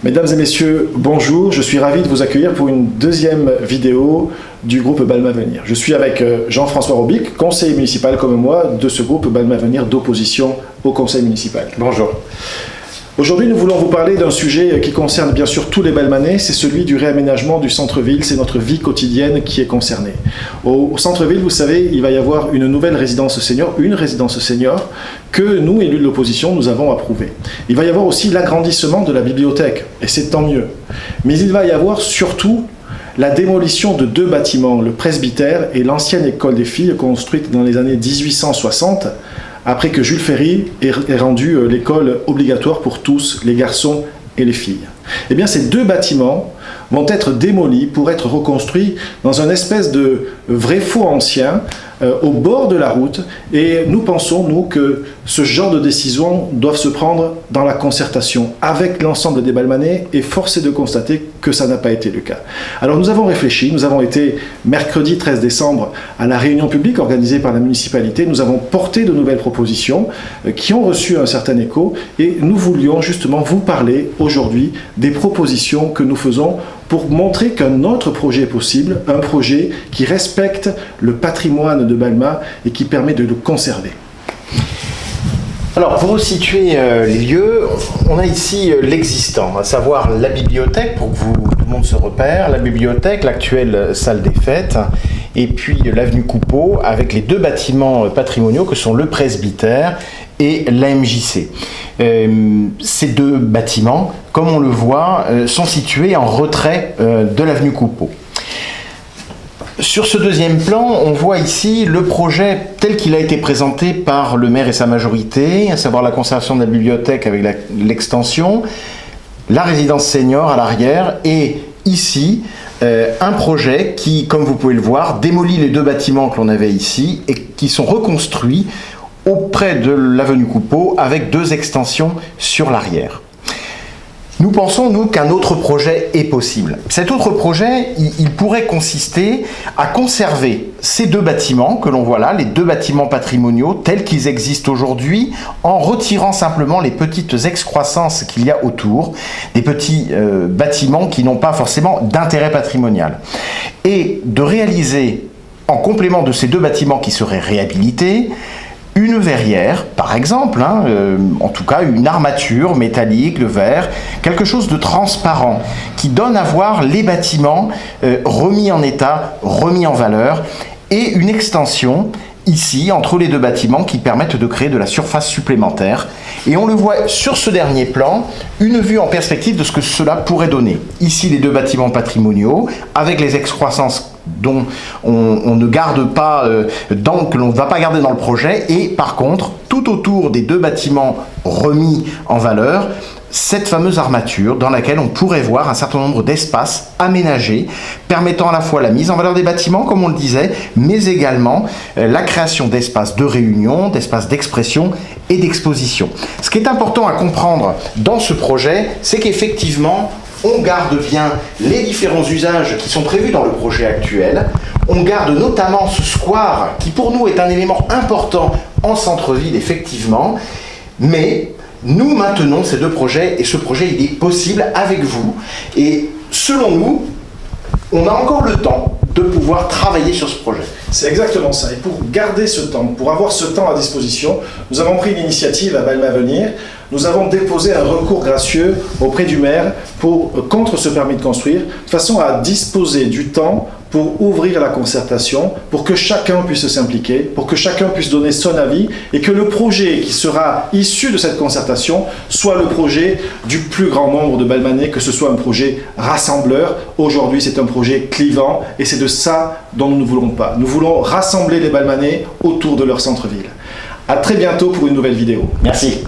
Mesdames et messieurs, bonjour, je suis ravi de vous accueillir pour une deuxième vidéo du groupe Balma Avenir. Je suis avec Jean-François Robic, conseiller municipal comme moi de ce groupe Balma Avenir d'opposition au conseil municipal. Bonjour. Aujourd'hui, nous voulons vous parler d'un sujet qui concerne bien sûr tous les Balmanais, c'est celui du réaménagement du centre-ville, c'est notre vie quotidienne qui est concernée. Au centre-ville, vous savez, il va y avoir une nouvelle résidence senior, que nous, élus de l'opposition, nous avons approuvée. Il va y avoir aussi l'agrandissement de la bibliothèque, et c'est tant mieux. Mais il va y avoir surtout la démolition de deux bâtiments, le presbytère et l'ancienne école des filles construite dans les années 1860, après que Jules Ferry ait rendu l'école obligatoire pour tous, les garçons et les filles. Eh bien, ces deux bâtiments vont être démolis pour être reconstruits dans un espèce de vrai faux ancien au bord de la route. Et nous pensons, nous, que ce genre de décisions doivent se prendre dans la concertation avec l'ensemble des Balmanais, et force est de constater que ça n'a pas été le cas. Alors nous avons réfléchi, nous avons été mercredi 13 décembre à la réunion publique organisée par la municipalité, nous avons porté de nouvelles propositions qui ont reçu un certain écho, et nous voulions justement vous parler aujourd'hui des propositions que nous faisons pour montrer qu'un autre projet est possible, un projet qui respecte le patrimoine de Balma et qui permet de le conserver. Alors, pour resituer les lieux, on a ici l'existant, à savoir la bibliothèque, pour que tout le monde se repère, la bibliothèque, l'actuelle salle des fêtes, et puis l'avenue Coupeau, avec les deux bâtiments patrimoniaux que sont le presbytère et la MJC. Ces deux bâtiments, comme on le voit, sont situés en retrait de l'avenue Coupeau. Sur ce deuxième plan, on voit ici le projet tel qu'il a été présenté par le maire et sa majorité, à savoir la conservation de la bibliothèque avec l'extension, la résidence senior à l'arrière, et ici, un projet qui, comme vous pouvez le voir, démolit les deux bâtiments que l'on avait ici et qui sont reconstruits auprès de l'avenue Coupeau avec deux extensions sur l'arrière. Nous pensons, nous, qu'un autre projet est possible. Cet autre projet, il pourrait consister à conserver ces deux bâtiments que l'on voit là, les deux bâtiments patrimoniaux tels qu'ils existent aujourd'hui, en retirant simplement les petites excroissances qu'il y a autour, des petits bâtiments qui n'ont pas forcément d'intérêt patrimonial. Et de réaliser, en complément de ces deux bâtiments qui seraient réhabilités, une verrière, par exemple, en tout cas une armature métallique de verre, quelque chose de transparent qui donne à voir les bâtiments remis en état, remis en valeur, et une extension ici entre les deux bâtiments qui permettent de créer de la surface supplémentaire. Et on le voit sur ce dernier plan, une vue en perspective de ce que cela pourrait donner. Ici les deux bâtiments patrimoniaux avec les excroissances dont on ne garde pas, que l'on ne va pas garder dans le projet, et par contre, tout autour des deux bâtiments remis en valeur, cette fameuse armature dans laquelle on pourrait voir un certain nombre d'espaces aménagés, permettant à la fois la mise en valeur des bâtiments, comme on le disait, mais également la création d'espaces de réunion, d'espaces d'expression et d'exposition. Ce qui est important à comprendre dans ce projet, c'est qu'effectivement, on garde bien les différents usages qui sont prévus dans le projet actuel. On garde notamment ce square qui pour nous est un élément important en centre-ville, effectivement. Mais nous maintenons ces deux projets, et ce projet il est possible avec vous. Et selon nous, on a encore le temps de pouvoir travailler sur ce projet. C'est exactement ça. Et pour garder ce temps, pour avoir ce temps à disposition, nous avons pris l'initiative à Balma Avenir. Nous avons déposé un recours gracieux auprès du maire contre ce permis de construire, de façon à disposer du temps pour ouvrir la concertation, pour que chacun puisse s'impliquer, pour que chacun puisse donner son avis, et que le projet qui sera issu de cette concertation soit le projet du plus grand nombre de Balmanais, que ce soit un projet rassembleur. Aujourd'hui, c'est un projet clivant, et c'est de ça dont nous ne voulons pas. Nous voulons rassembler les Balmanais autour de leur centre-ville. À très bientôt pour une nouvelle vidéo. Merci.